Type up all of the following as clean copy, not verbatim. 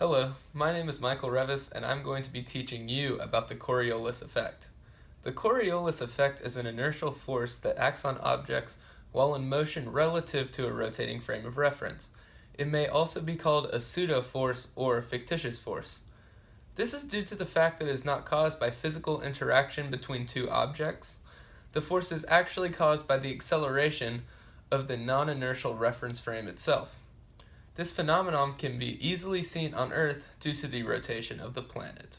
Hello, my name is Michael Revis, and I'm going to be teaching you about the Coriolis effect. The Coriolis effect is an inertial force that acts on objects while in motion relative to a rotating frame of reference. It may also be called a pseudo-force or fictitious force. This is due to the fact that it is not caused by physical interaction between two objects. The force is actually caused by the acceleration of the non-inertial reference frame itself. This phenomenon can be easily seen on Earth due to the rotation of the planet.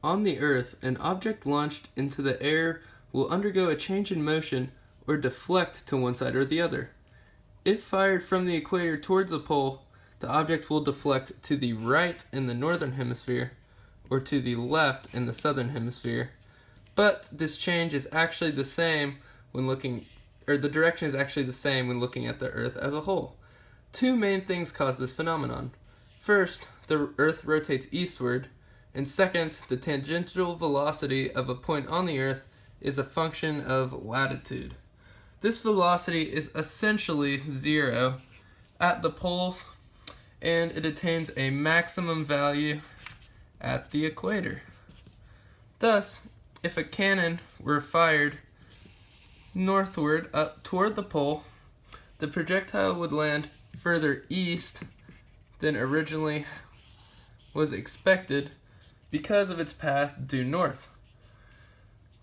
On the Earth, an object launched into the air will undergo a change in motion or deflect to one side or the other. If fired from the equator towards a pole, the object will deflect to the right in the northern hemisphere or to the left in the southern hemisphere. But this change is actually the same when the direction is actually the same when looking at the Earth as a whole. Two main things cause this phenomenon. First, the Earth rotates eastward, and second, the tangential velocity of a point on the Earth is a function of latitude. This velocity is essentially zero at the poles, and it attains a maximum value at the equator. Thus, if a cannon were fired northward up toward the pole, the projectile would land further east than originally was expected because of its path due north.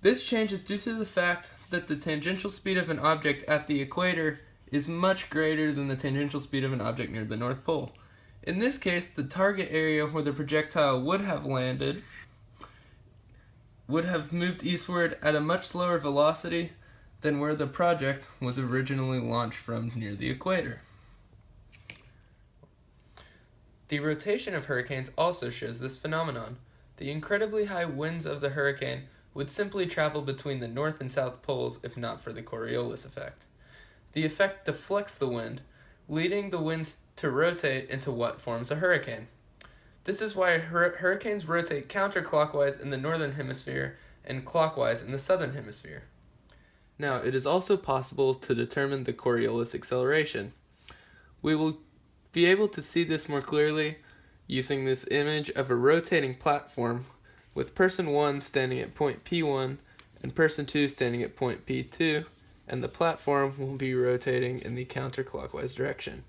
This change is due to the fact that the tangential speed of an object at the equator is much greater than the tangential speed of an object near the North Pole. In this case, the target area where the projectile would have landed would have moved eastward at a much slower velocity than where the project was originally launched from near the equator. The rotation of hurricanes also shows this phenomenon. The incredibly high winds of the hurricane would simply travel between the north and south poles if not for the Coriolis effect. The effect deflects the wind, leading the winds to rotate into what forms a hurricane. This is why hurricanes rotate counterclockwise in the northern hemisphere and clockwise in the southern hemisphere. Now, it is also possible to determine the Coriolis acceleration. We will be able to see this more clearly using this image of a rotating platform with person 1 standing at point P1 and person 2 standing at point P2, and the platform will be rotating in the counterclockwise direction.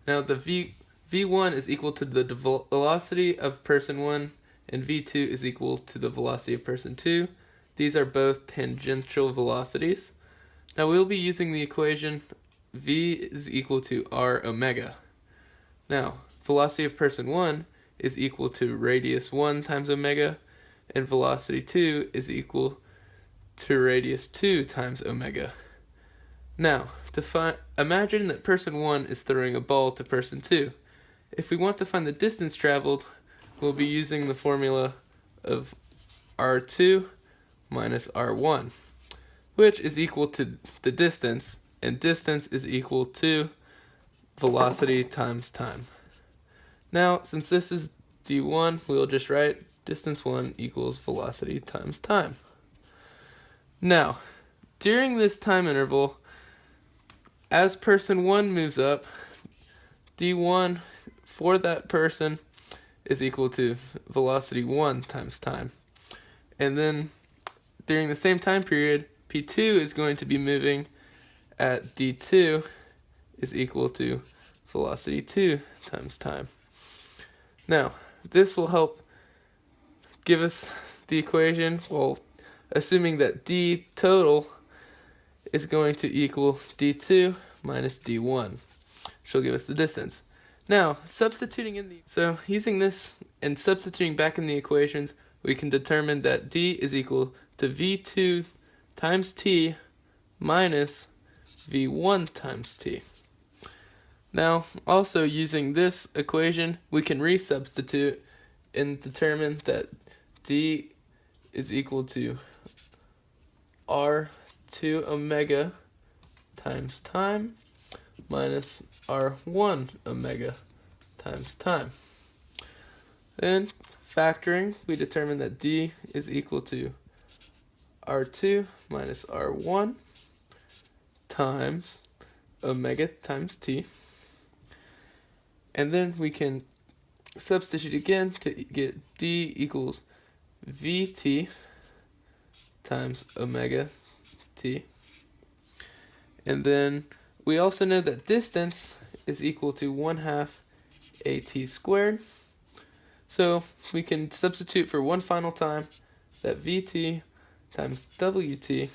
Now the V1 is equal to the velocity of person 1 and V2 is equal to the velocity of person 2. These are both tangential velocities. Now we'll be using the equation V is equal to R omega. Now, velocity of person 1 is equal to radius 1 times omega, and velocity 2 is equal to radius 2 times omega. Now, imagine that person 1 is throwing a ball to person 2. If we want to find the distance traveled, we'll be using the formula of R2 minus R1, which is equal to the distance, and distance is equal to velocity times time. Now, since this is d1, we'll just write distance 1 equals velocity times time. Now, during this time interval, as person 1 moves up, d1 for that person is equal to velocity 1 times time. And then during the same time period, p2 is going to be moving at d2 is equal to velocity 2 times time. Now, this will help give us the equation, well, assuming that d total is going to equal d2 minus d1, which will give us the distance. Now, using this and substituting back in the equations, we can determine that d is equal to v2 times t minus v1 times t. Now, also using this equation, we can resubstitute and determine that d is equal to r2 omega times time minus r1 omega times time. Then, factoring, we determine that d is equal to r2 minus r1 times omega times t. And then we can substitute again to get d equals vt times omega t. And then we also know that distance is equal to 1/2 at squared. So we can substitute for one final time that vt times wt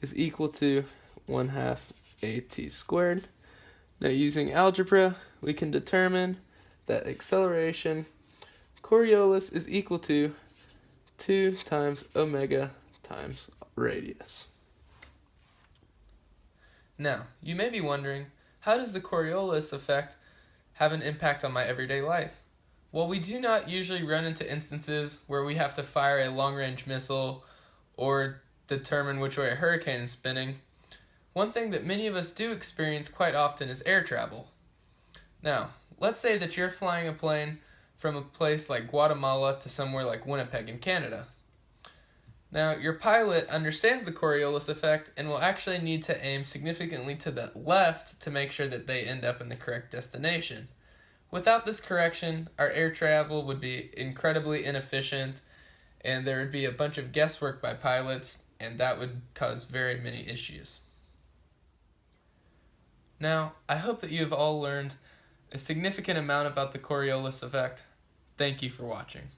is equal to 1/2 at squared. Now using algebra, we can determine that acceleration Coriolis is equal to 2 times omega times radius. Now, you may be wondering, how does the Coriolis effect have an impact on my everyday life? Well, we do not usually run into instances where we have to fire a long-range missile or determine which way a hurricane is spinning. One thing that many of us do experience quite often is air travel. Now, let's say that you're flying a plane from a place like Guatemala to somewhere like Winnipeg in Canada. Now, your pilot understands the Coriolis effect and will actually need to aim significantly to the left to make sure that they end up in the correct destination. Without this correction, our air travel would be incredibly inefficient, and there would be a bunch of guesswork by pilots, and that would cause very many issues. Now, I hope that you have all learned a significant amount about the Coriolis effect. Thank you for watching.